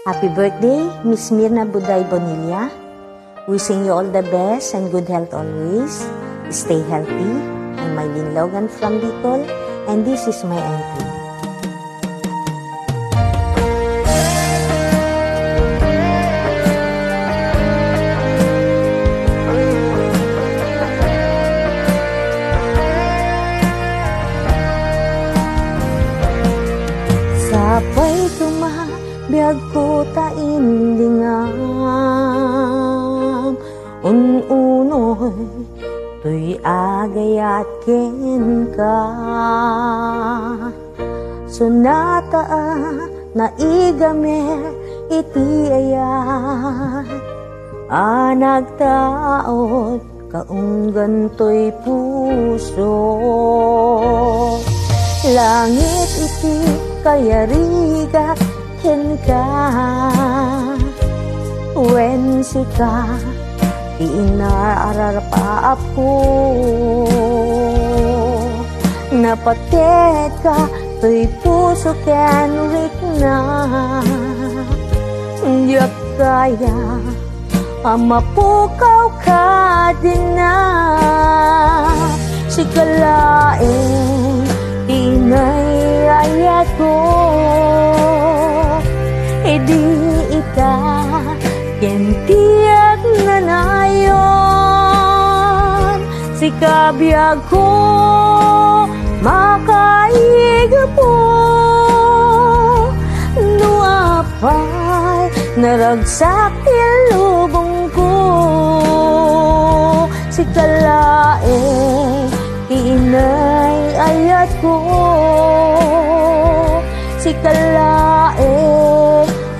Happy birthday, Miss Mirna Buday Bonilla. Wishing you all the best and good health always. Stay healthy. I'm Mylene Logan from Bicol, and this is my entry. Sapay biag ko taindingam ununoy tuy agayat ken ka sunata na igamer iti ayat anagtaot kaunggan to'y puso langit iti kayarigat ken ka wen sika inar ararpaap ko napatet ka to'y puso ken rikna diyak kaya mapukaw ka din na sikalaeng inay ayat ko di ita kentiyak na nayon si kabiyag ko makaiga po nuapay naragsak ilubong ko si kalaeng inay ayat ko si kalaeng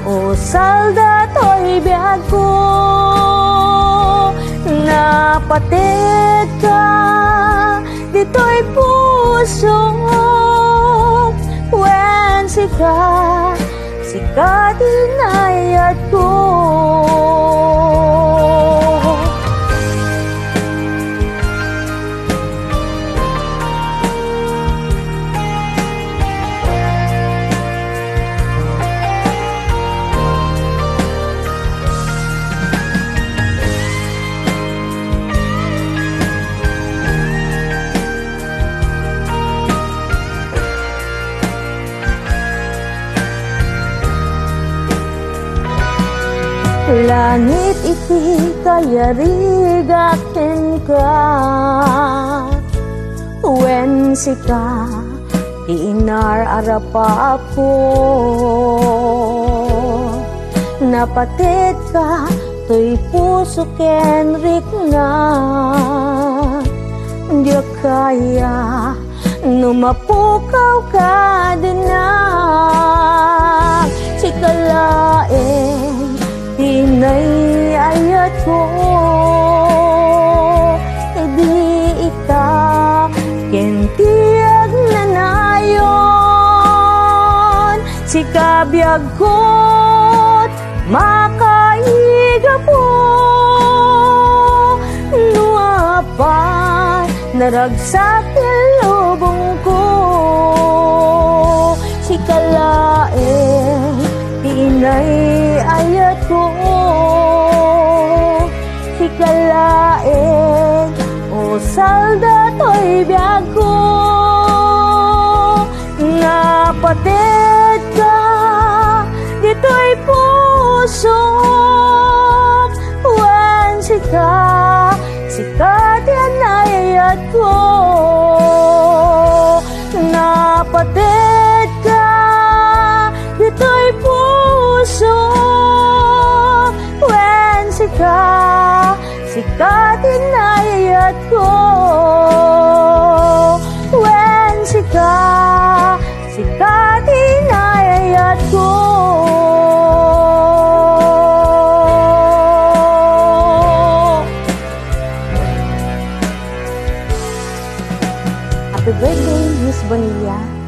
o salda to'y biyag ko napatit ka dito'y puso wen sika dinayat ko langit iti kayarigaken ka wen sika inar arapa ako napatit ka to'y puso ken rikna diyak kaya numapukaw ka din na sikalaeng inay ayat ko di ita kentiyak na nayon si kabiyag ko't makaiga po nuapay naragsak ilubong ko si kalaeng inay ayat ko si kalaeng o salda to'y biyag ko napatit ka dito'y puso wen sika dinayat ko napatit ka dito'y puso wen sika dinayat ko wen sika dinayat ko Happy birthday, Miss Bonilla.